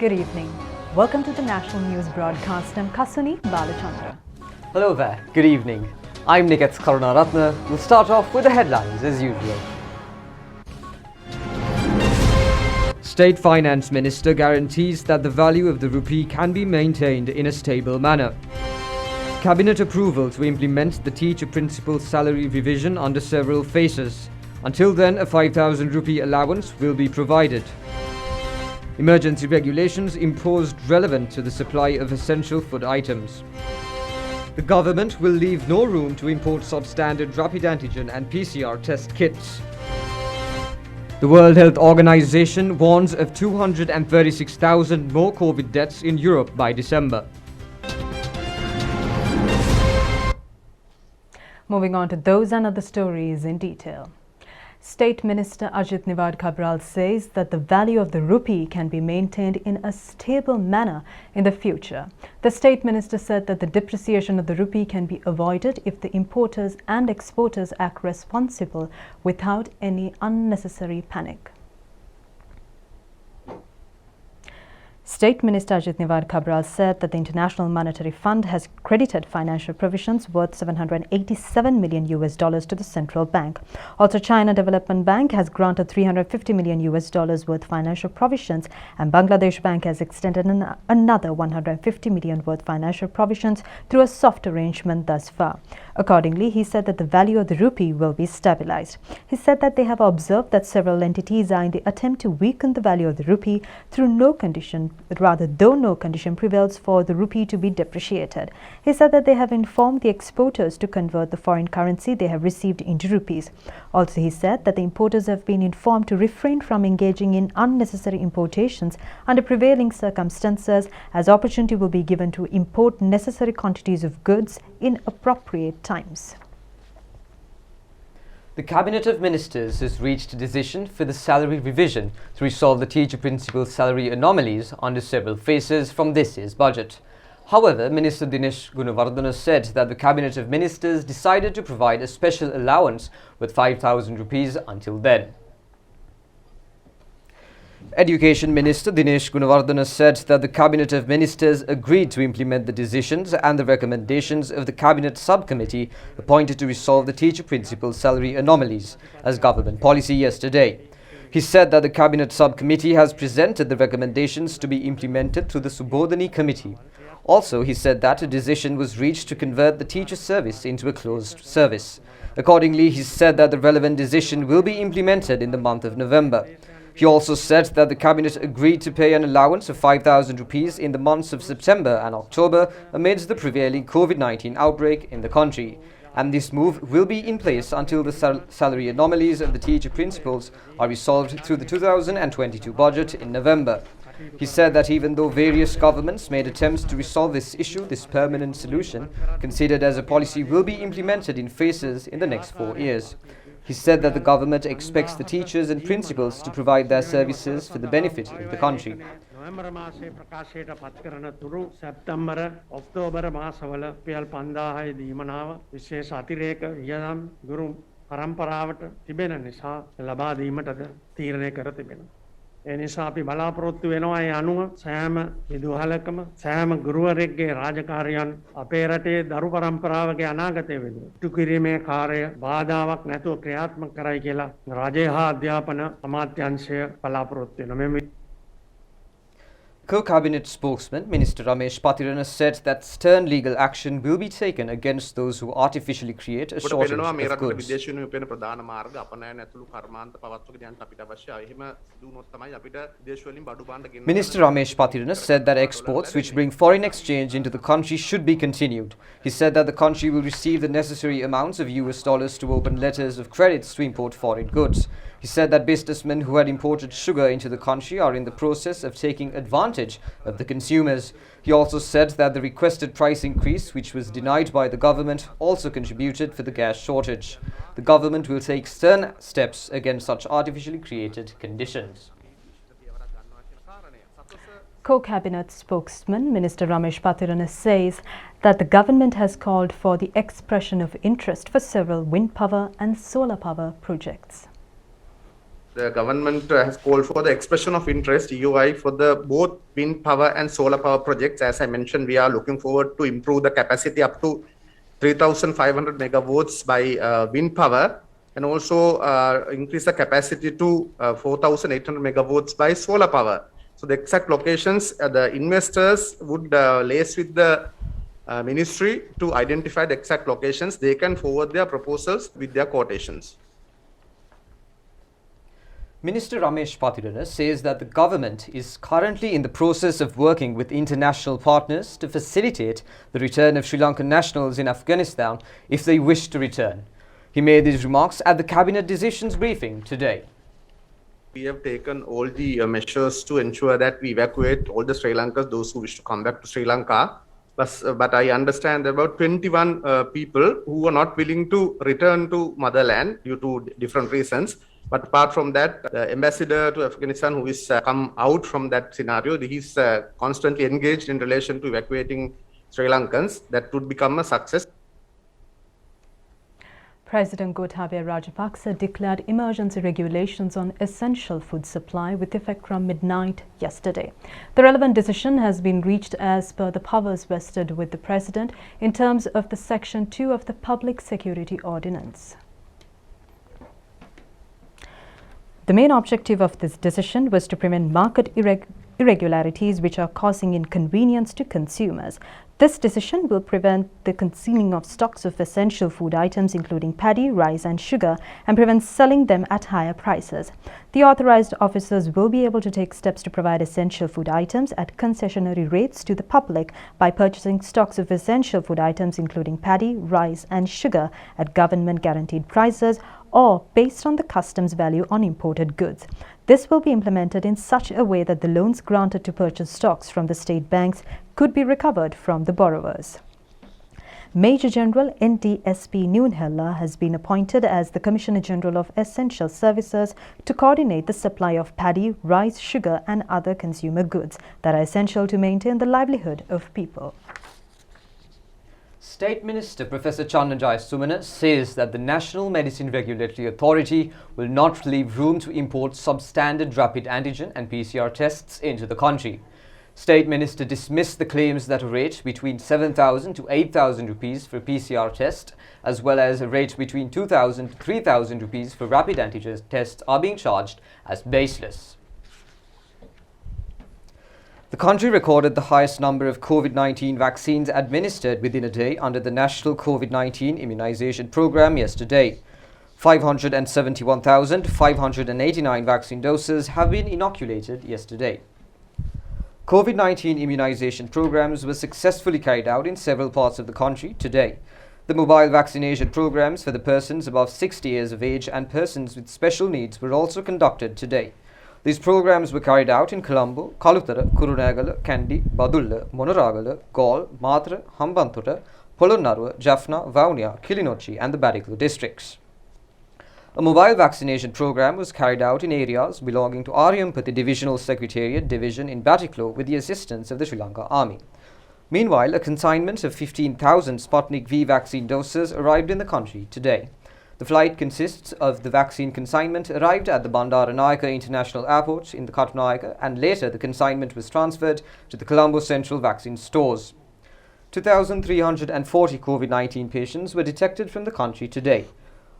Good evening. Welcome to the National News Broadcast. I'm Kasuni Balachandra. Hello there. Good evening. I'm Niketh Karunaratne. We'll start off with the headlines as usual. State Finance Minister guarantees that the value of the rupee can be maintained in a stable manner. Cabinet approval to implement the teacher principal salary revision under several phases. Until then, a 5,000 rupee allowance will be provided. Emergency regulations imposed relevant to the supply of essential food items. The government will leave no room to import substandard rapid antigen and PCR test kits. The World Health Organization warns of 236,000 more COVID deaths in Europe by December. Moving on to those and other stories in detail. State Minister Ajit Nivard Cabral says that the value of the rupee can be maintained in a stable manner in the future. The State Minister said that the depreciation of the rupee can be avoided if the importers and exporters act responsible without any unnecessary panic. State Minister Ajit Nivard Cabral said that the International Monetary Fund has credited financial provisions worth $787 million to the central bank. Also, China Development Bank has granted $350 million worth financial provisions, and Bangladesh Bank has extended another $150 million worth financial provisions through a soft arrangement thus far. Accordingly, he said that the value of the rupee will be stabilized. He said that they have observed that several entities are in the attempt to weaken the value of the rupee though no condition prevails for the rupee to be depreciated. He said that they have informed the exporters to convert the foreign currency they have received into rupees. Also, he said that the importers have been informed to refrain from engaging in unnecessary importations under prevailing circumstances, as opportunity will be given to import necessary quantities of goods in appropriate times. The Cabinet of Ministers has reached a decision for the salary revision to resolve the teacher principal salary anomalies under several phases from this year's budget. However, Minister Dinesh Gunawardena said that the Cabinet of Ministers decided to provide a special allowance with 5,000 rupees until then. Education Minister Dinesh Gunawardena said that the Cabinet of Ministers agreed to implement the decisions and the recommendations of the Cabinet Subcommittee appointed to resolve the teacher principal salary anomalies as government policy yesterday. He said that the Cabinet Subcommittee has presented the recommendations to be implemented to the Subodhani Committee. Also, he said that a decision was reached to convert the teacher service into a closed service. Accordingly, he said that the relevant decision will be implemented in the month of November. He also said that the Cabinet agreed to pay an allowance of 5,000 rupees in the months of September and October amidst the prevailing COVID-19 outbreak in the country. And this move will be in place until the salary anomalies of the teacher principals are resolved through the 2022 budget in November. He said that even though various governments made attempts to resolve this issue, this permanent solution, considered as a policy, will be implemented in phases in the next 4 years. He said that the government expects the teachers and principals to provide their services for the benefit of the country. November මාසයේ ප්‍රකාශයට පත් කරන තුරු සැප්තැම්බර් October මාසවල රුපියල් 5000 දීමනාව විශේෂ අතිරේක වියදම් ගුරු පරම්පරාවට තිබෙන නිසා ලබා දීමටද තීරණය කර තිබෙනවා. ඒ නිසා අපි බලාපොරොත්තු වෙනවා ඒ අනුව සෑම විදුහලකම සෑම ගුරුවරයෙක්ගේ රාජකාරියන් අපේ රටේ දරු පරම්පරාවගේ අනාගතය වෙනුවෙන් ඉටු කිරීමේ කාර්යය බාධාවක් නැතුව ක්‍රියාත්මක කරයි කියලා රජය හා අධ්‍යාපන අමාත්‍යාංශය බලාපොරොත්තු වෙනවා. Co-Cabinet spokesman Minister Ramesh Patirana said that stern legal action will be taken against those who artificially create a shortage of goods. Minister Ramesh Patirana said that exports which bring foreign exchange into the country should be continued. He said that the country will receive the necessary amounts of US dollars to open letters of credits to import foreign goods. He said that businessmen who had imported sugar into the country are in the process of taking advantage of the consumers. He also said that the requested price increase, which was denied by the government, also contributed for the gas shortage. The government will take stern steps against such artificially created conditions. Co-Cabinet spokesman Minister Ramesh Patirana says that the government has called for the expression of interest for several wind power and solar power projects. the government has called for the expression of interest EOI for the both wind power and solar power projects. As I mentioned, we are looking forward to improve the capacity up to 3,500 megawatts by wind power, and also increase the capacity to 4,800 megawatts by solar power. So the exact locations, the investors would liaise with the ministry to identify the exact locations. They can forward their proposals with their quotations. Minister Ramesh Patirana says that the government is currently in the process of working with international partners to facilitate the return of Sri Lankan nationals in Afghanistan if they wish to return. He made these remarks at the Cabinet Decisions briefing today. We have taken all the measures to ensure that we evacuate all the Sri Lankans, those who wish to come back to Sri Lanka. But I understand about 21 people who are not willing to return to motherland due to different reasons. But apart from that, the ambassador to Afghanistan, who is come out from that scenario, he is constantly engaged in relation to evacuating Sri Lankans. That would become a success. President Gotabaya Rajapaksa declared emergency regulations on essential food supply with effect from midnight yesterday. The relevant decision has been reached as per the powers vested with the President in terms of the Section 2 of the Public Security Ordinance. The main objective of this decision was to prevent market irregularities which are causing inconvenience to consumers. This decision will prevent the concealing of stocks of essential food items including paddy, rice and sugar and prevent selling them at higher prices. The authorized officers will be able to take steps to provide essential food items at concessionary rates to the public by purchasing stocks of essential food items including paddy, rice and sugar at government guaranteed prices or based on the customs value on imported goods. This will be implemented in such a way that the loans granted to purchase stocks from the state banks could be recovered from the borrowers. Major General NTSP Noonhella has been appointed as the Commissioner General of Essential Services to coordinate the supply of paddy, rice, sugar and other consumer goods that are essential to maintain the livelihood of people. State Minister Professor Channeleye Sumana says that the National Medicine Regulatory Authority will not leave room to import substandard rapid antigen and PCR tests into the country. State Minister dismissed the claims that a rate between 7,000 to 8,000 rupees for PCR test as well as a rate between 2,000 to 3,000 rupees for rapid antigen tests are being charged as baseless. The country recorded the highest number of COVID-19 vaccines administered within a day under the National COVID-19 Immunization Program yesterday. 571,589 vaccine doses have been inoculated yesterday. COVID-19 immunization programs were successfully carried out in several parts of the country today. The mobile vaccination programs for the persons above 60 years of age and persons with special needs were also conducted today. These programs were carried out in Colombo, Kalutara, Kurunegala, Kandy, Badulla, Monoragala, Galle, Matra, Hambantota, Polonnaruwa, Jaffna, Vaunia, Kilinochchi and the Badiklu districts. A mobile vaccination program was carried out in areas belonging to Aryampati Divisional Secretariat Division in Batiklo with the assistance of the Sri Lanka Army. Meanwhile, a consignment of 15,000 Sputnik V vaccine doses arrived in the country today. The flight consists of the vaccine consignment arrived at the Bandaranayake International Airport in the Katunayake and later the consignment was transferred to the Colombo Central Vaccine Stores. 2,340 COVID-19 patients were detected from the country today.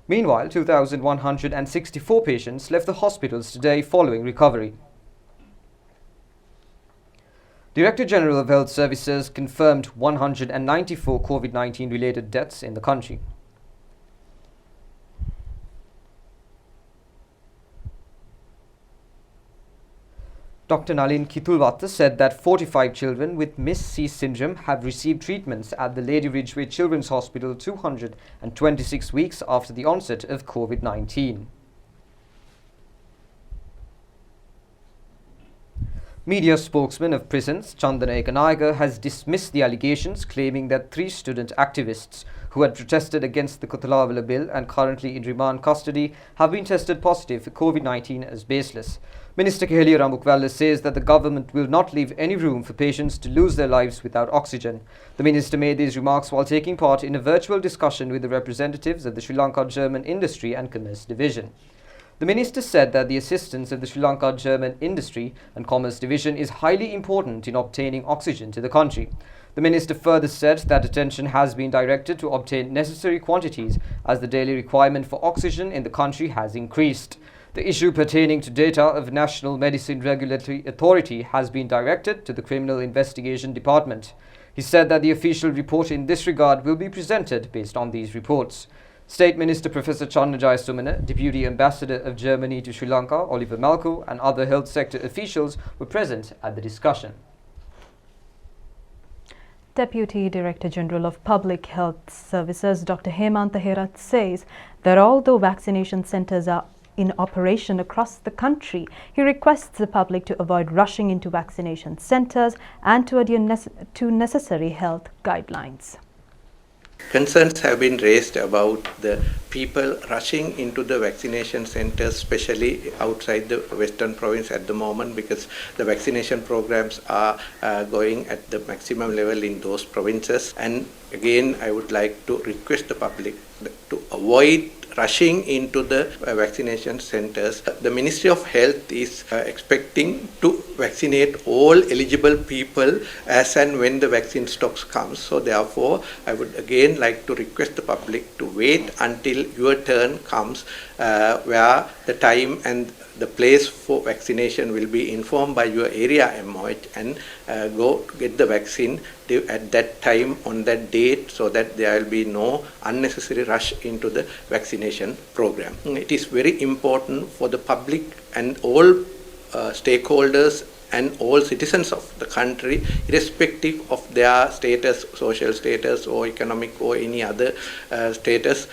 Meanwhile, 2,164 patients left the hospitals today following recovery. Director General of Health Services confirmed 194 COVID-19 related deaths in the country. Dr. Nalin Kitulvatta said that 45 children with Miss C syndrome have received treatments at the Lady Ridgeway Children's Hospital 226 weeks after the onset of COVID-19. Media spokesman of prisons, Chandana Ekanayaga, has dismissed the allegations claiming that 3 student activists who had protested against the Kotalavala bill and currently in remand custody have been tested positive for COVID-19 as baseless. Minister Keheliya Ramukwala says that the government will not leave any room for patients to lose their lives without oxygen. The minister made these remarks while taking part in a virtual discussion with the representatives of the Sri Lanka German Industry and Commerce Division. The minister said that the assistance of the Sri Lanka German Industry and Commerce Division is highly important in obtaining oxygen to the country. The minister further said that attention has been directed to obtain necessary quantities as the daily requirement for oxygen in the country has increased. The issue pertaining to data of National Medicine Regulatory Authority has been directed to the Criminal Investigation Department. He said that the official report in this regard will be presented based on these reports. State Minister Professor Channa Jayasumana, Deputy Ambassador of Germany to Sri Lanka, Oliver Malco, and other health sector officials were present at the discussion. Deputy Director General of Public Health Services, Dr. Hemanta Herath, says that although vaccination centres are in operation across the country, he requests the public to avoid rushing into vaccination centres and to adhere to necessary health guidelines. Concerns have been raised about the people rushing into the vaccination centers, especially outside the Western province at the moment, because the vaccination programs are going at the maximum level in those provinces. And again, I would like to request the public to avoid rushing into the vaccination centers. The Ministry of Health is expecting to vaccinate all eligible people as and when the vaccine stocks comes. So therefore, I would again like to request the public to wait until your turn comes, where the time and the place for vaccination will be informed by your area MOH, and go get the vaccine at that time on that date, so that there will be no unnecessary rush into the vaccination program. It is very important for the public and all stakeholders and all citizens of the country, irrespective of their status, social status or economic or any other status,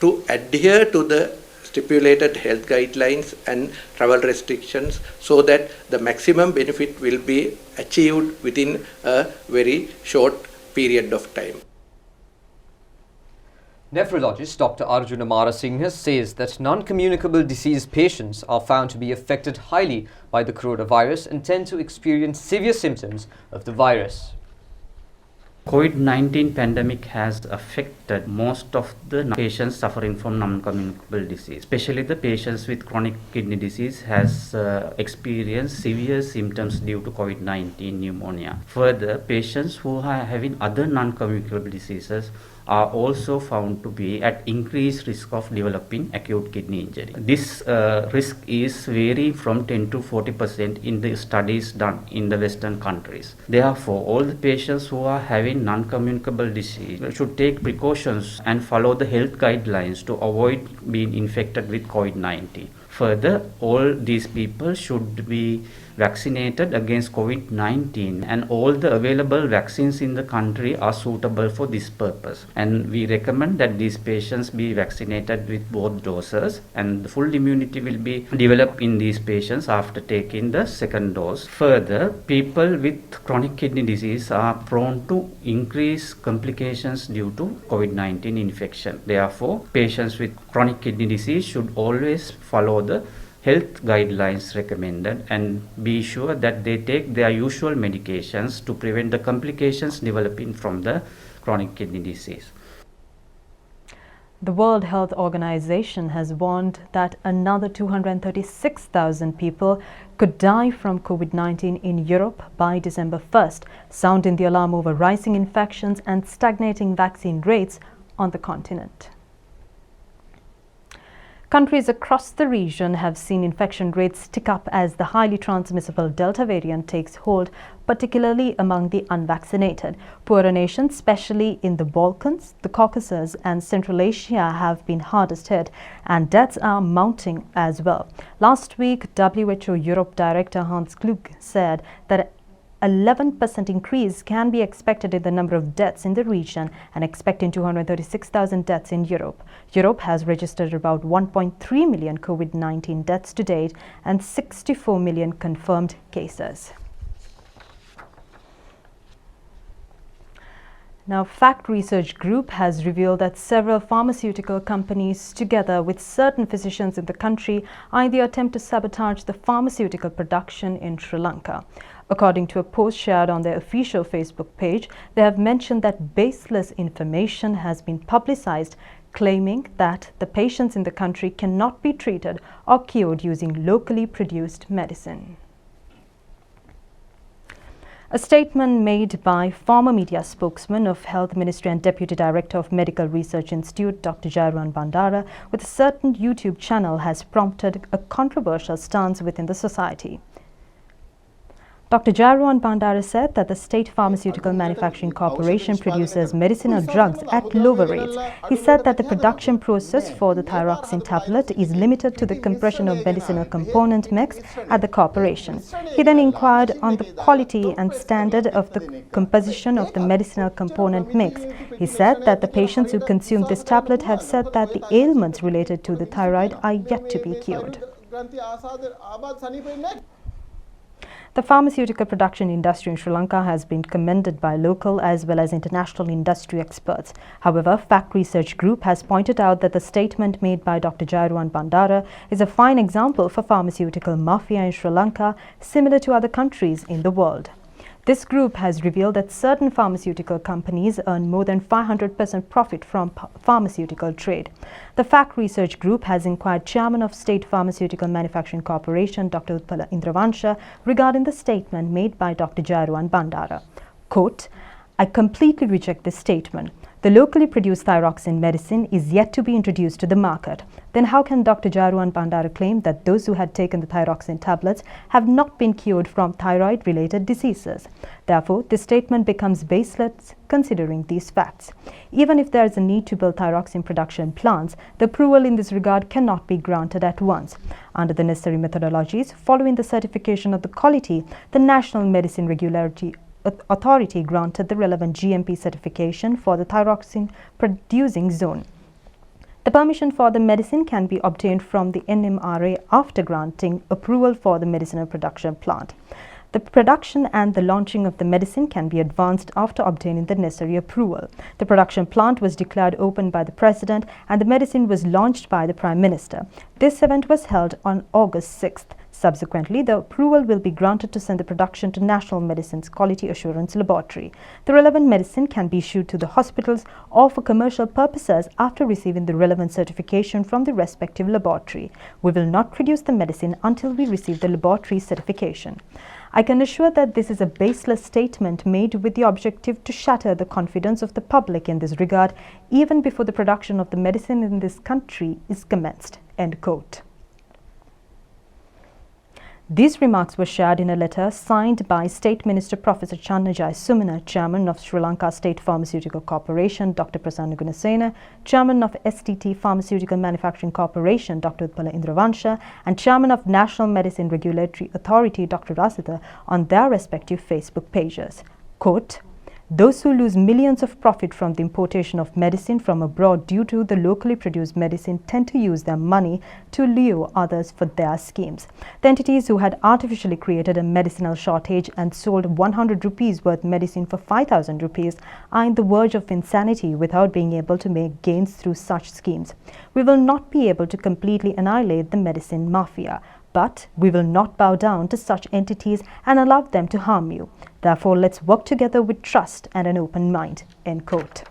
to adhere to the stipulated health guidelines and travel restrictions, so that the maximum benefit will be achieved within a very short period of time. Nephrologist Dr. Arjuna Marasinghe says that non-communicable disease patients are found to be affected highly by the coronavirus and tend to experience severe symptoms of the virus. COVID-19 pandemic has affected most of the patients suffering from non-communicable disease. Especially the patients with chronic kidney disease has experienced severe symptoms due to COVID-19 pneumonia. Further, patients who are having other non-communicable diseases are also found to be at increased risk of developing acute kidney injury. This risk is vary from 10 to 40% in the studies done in the Western countries. Therefore, all the patients who are having non-communicable disease should take precautions and follow the health guidelines to avoid being infected with COVID-19. Further, all these people should be vaccinated against COVID-19, and all the available vaccines in the country are suitable for this purpose. And we recommend that these patients be vaccinated with both doses, and the full immunity will be developed in these patients after taking the second dose. Further, people with chronic kidney disease are prone to increased complications due to COVID-19 infection. Therefore, patients with chronic kidney disease should always follow the health guidelines recommended and be sure that they take their usual medications to prevent the complications developing from the chronic kidney disease. The World Health Organization has warned that another 236,000 people could die from COVID-19 in Europe by December 1st, sounding the alarm over rising infections and stagnating vaccine rates on the continent. Countries across the region have seen infection rates tick up as the highly transmissible Delta variant takes hold, particularly among the unvaccinated. Poorer nations, especially in the Balkans, the Caucasus and Central Asia, have been hardest hit, and deaths are mounting as well. Last week, WHO Europe Director Hans Klug said that 11% increase can be expected in the number of deaths in the region, and expecting 236,000 deaths in Europe. Europe has registered about 1.3 million COVID-19 deaths to date and 64 million confirmed cases. Now, Fact Research Group has revealed that several pharmaceutical companies, together with certain physicians in the country, are in the attempt to sabotage the pharmaceutical production in Sri Lanka. According to a post shared on their official Facebook page, they have mentioned that baseless information has been publicized claiming that the patients in the country cannot be treated or cured using locally produced medicine. A statement made by former media spokesman of Health Ministry and Deputy Director of Medical Research Institute, Dr. Jairuan Bandara, with a certain YouTube channel has prompted a controversial stance within the society. Dr. Jairuan Bandara said that the State Pharmaceutical Manufacturing Corporation produces medicinal drugs at lower rates. He said that the production process for the thyroxine tablet is limited to the compression of medicinal component mix at the corporation. He then inquired on the quality and standard of the composition of the medicinal component mix. He said that the patients who consume this tablet have said that the ailments related to the thyroid are yet to be cured. The pharmaceutical production industry in Sri Lanka has been commended by local as well as international industry experts. However, Fact Research Group has pointed out that the statement made by Dr. Jairuan Bandara is a fine example for pharmaceutical mafia in Sri Lanka, similar to other countries in the world. This group has revealed that certain pharmaceutical companies earn more than 500% profit from pharmaceutical trade. The Fact Research Group has inquired Chairman of State Pharmaceutical Manufacturing Corporation, Dr. Indravansha, regarding the statement made by Dr. Jairuan Bandara. Quote, "I completely reject this statement. The locally produced thyroxine medicine is yet to be introduced to the market. Then how can Dr. Jairuan Bandara claim that those who had taken the thyroxine tablets have not been cured from thyroid-related diseases? Therefore, this statement becomes baseless considering these facts. Even if there is a need to build thyroxine production plants, the approval in this regard cannot be granted at once. Under the necessary methodologies, following the certification of the quality, the National Medicine Regulatory Authority granted the relevant GMP certification for the thyroxine producing zone. The permission for the medicine can be obtained from the NMRA after granting approval for the medicinal production plant. The production and the launching of the medicine can be advanced after obtaining the necessary approval. The production plant was declared open by the President and the medicine was launched by the Prime Minister. This event was held on August 6th. Subsequently, the approval will be granted to send the production to National Medicines Quality Assurance Laboratory. The relevant medicine can be issued to the hospitals or for commercial purposes after receiving the relevant certification from the respective laboratory. We will not produce the medicine until we receive the laboratory certification. I can assure that this is a baseless statement made with the objective to shatter the confidence of the public in this regard, even before the production of the medicine in this country is commenced." End quote. These remarks were shared in a letter signed by State Minister Professor Channeleye Sumana, Chairman of Sri Lanka State Pharmaceutical Corporation, Dr. Prasanna Gunasena, Chairman of STT Pharmaceutical Manufacturing Corporation, Dr. Indravansha, and Chairman of National Medicine Regulatory Authority, Dr. Rasitha, on their respective Facebook pages. Quote, "Those who lose millions of profit from the importation of medicine from abroad due to the locally produced medicine tend to use their money to lure others for their schemes. The entities who had artificially created a medicinal shortage and sold 100 rupees worth medicine for 5,000 rupees are on the verge of insanity without being able to make gains through such schemes. We will not be able to completely annihilate the medicine mafia, but we will not bow down to such entities and allow them to harm you. Therefore, let's work together with trust and an open mind." End quote.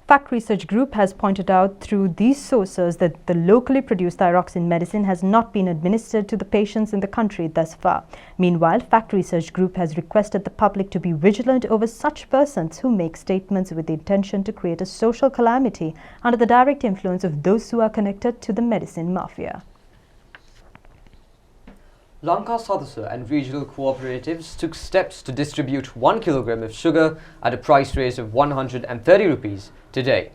Fact Research Group has pointed out through these sources that the locally produced thyroxine medicine has not been administered to the patients in the country thus far. Meanwhile, Fact Research Group has requested the public to be vigilant over such persons who make statements with the intention to create a social calamity under the direct influence of those who are connected to the medicine mafia. Lanka Sadhasa and regional cooperatives took steps to distribute 1 kilogram of sugar at a price raise of 130 rupees today.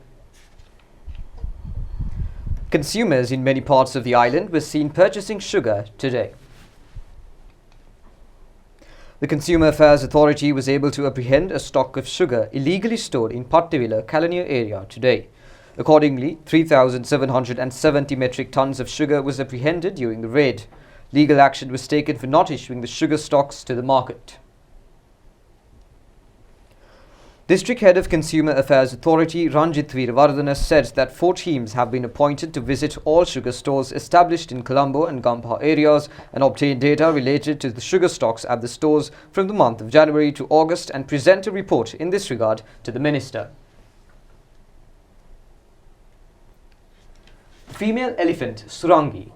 Consumers in many parts of the island were seen purchasing sugar today. The Consumer Affairs Authority was able to apprehend a stock of sugar illegally stored in Pattivila, Kalaniya area today. Accordingly, 3,770 metric tons of sugar was apprehended during the raid. Legal action was taken for not issuing the sugar stocks to the market. District Head of Consumer Affairs Authority Ranjit Veeravardhana said that 4 teams have been appointed to visit all sugar stores established in Colombo and Gampaha areas and obtain data related to the sugar stocks at the stores from the month of January to August and present a report in this regard to the Minister. Female elephant Surangi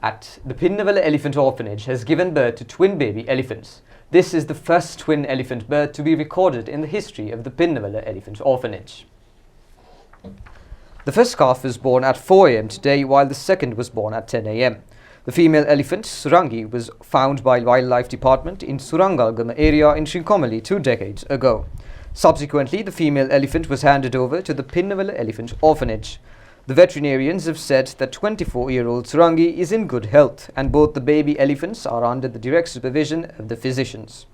at the Pinnavalla Elephant Orphanage has given birth to twin baby elephants. This is the first twin elephant birth to be recorded in the history of the Pinnavalla Elephant Orphanage. The first calf was born at 4 a.m. today, while the second was born at 10 a.m. The female elephant, Surangi, was found by Wildlife Department in Surangalgama area in Trincomalee 2 decades ago. Subsequently, the female elephant was handed over to the Pinnavalla Elephant Orphanage. The veterinarians have said that 24-year-old Surangi is in good health, and both the baby elephants are under the direct supervision of the physicians.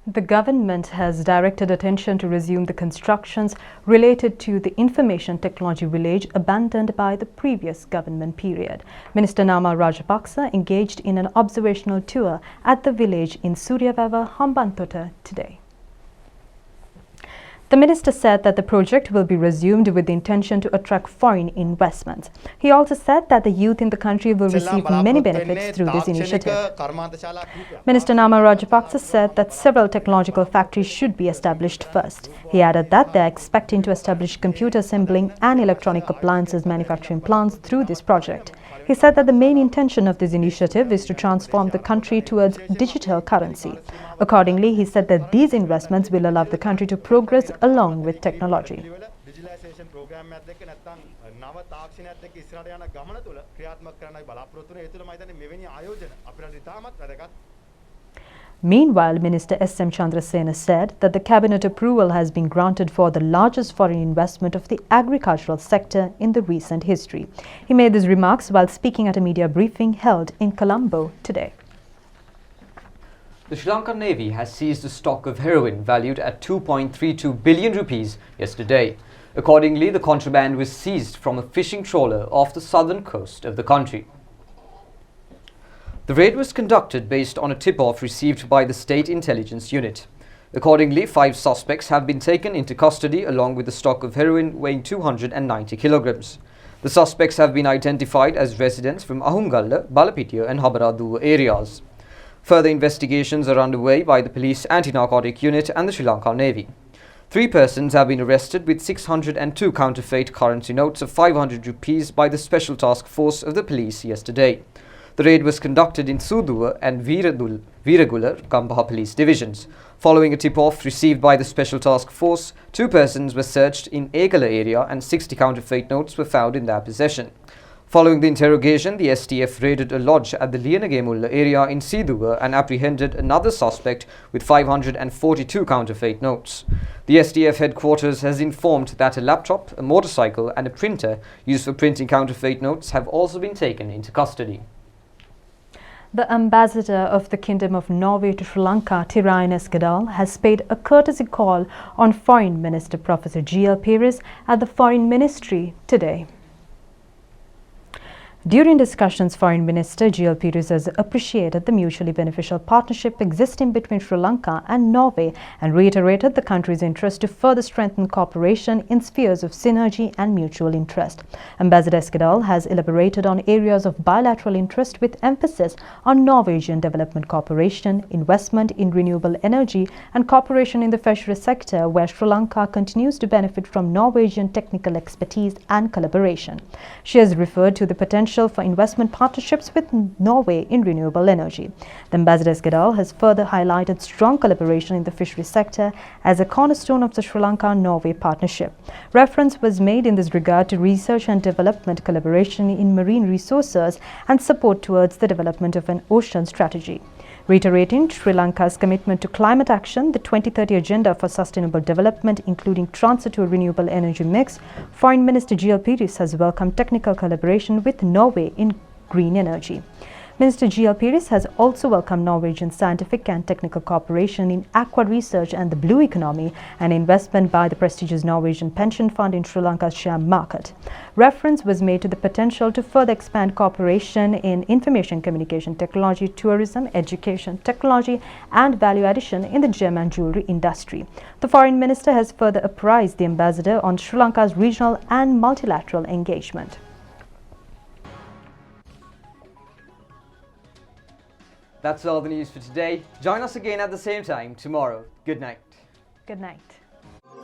The government has directed attention to resume the constructions related to the information technology village abandoned by the previous government period. Minister Nama Rajapaksa engaged in an observational tour at the village in Suryavava, Hambantota today. The minister said that the project will be resumed with the intention to attract foreign investments. He also said that the youth in the country will receive many benefits through this initiative. Minister Nama Rajapaksa said that several technological factories should be established first. He added that they are expecting to establish computer assembling and electronic appliances manufacturing plants through this project. He said that the main intention of this initiative is to transform the country towards digital currency. Accordingly, he said that these investments will allow the country to progress along with technology. Meanwhile, Minister S.M. Chandrasena said that the cabinet approval has been granted for the largest foreign investment of the agricultural sector in the recent history. He made these remarks while speaking at a media briefing held in Colombo today. The Sri Lankan Navy has seized a stock of heroin valued at 2.32 billion rupees yesterday. Accordingly, the contraband was seized from a fishing trawler off the southern coast of the country. The raid was conducted based on a tip-off received by the State Intelligence Unit. Accordingly, 5 suspects have been taken into custody along with a stock of heroin weighing 290 kilograms. The suspects have been identified as residents from Ahungalla, Balapitiya and Habaraduwa areas. Further investigations are underway by the Police Anti-Narcotic Unit and the Sri Lanka Navy. 3 persons have been arrested with 602 counterfeit currency notes of 500 rupees by the Special Task Force of the police yesterday. The raid was conducted in Suduwa and Veeragular Kampaha police divisions. Following a tip-off received by the Special Task Force, 2 persons were searched in Ekala area and 60 counterfeit notes were found in their possession. Following the interrogation, the STF raided a lodge at the Lianagemulla area in Siduwa and apprehended another suspect with 542 counterfeit notes. The STF headquarters has informed that a laptop, a motorcycle and a printer used for printing counterfeit notes have also been taken into custody. The ambassador of the Kingdom of Norway to Sri Lanka, Tirayan Eskadal, has paid a courtesy call on Foreign Minister Professor G.L. Pires at the Foreign Ministry today. During discussions, Foreign Minister G.L. Pires has appreciated the mutually beneficial partnership existing between Sri Lanka and Norway and reiterated the country's interest to further strengthen cooperation in spheres of synergy and mutual interest. Ambassador Eskadal has elaborated on areas of bilateral interest with emphasis on Norwegian development cooperation, investment in renewable energy and cooperation in the fisheries sector, where Sri Lanka continues to benefit from Norwegian technical expertise and collaboration. She has referred to the potential for investment partnerships with Norway in renewable energy. The Ambassador Eskadal has further highlighted strong collaboration in the fisheries sector as a cornerstone of the Sri Lanka-Norway partnership. Reference was made in this regard to research and development collaboration in marine resources and support towards the development of an ocean strategy. Reiterating Sri Lanka's commitment to climate action, the 2030 Agenda for Sustainable Development, including transit to a renewable energy mix, Foreign Minister G.L. Pires has welcomed technical collaboration with Norway in green energy. Minister G.L. Pires has also welcomed Norwegian scientific and technical cooperation in aqua research and the blue economy and investment by the prestigious Norwegian pension fund in Sri Lanka's share market. Reference was made to the potential to further expand cooperation in information communication technology, tourism, education, technology and value addition in the gem and jewelry industry. The foreign minister has further apprised the ambassador on Sri Lanka's regional and multilateral engagement. That's all the news for today. Join us again at the same time tomorrow. Good night. Good night.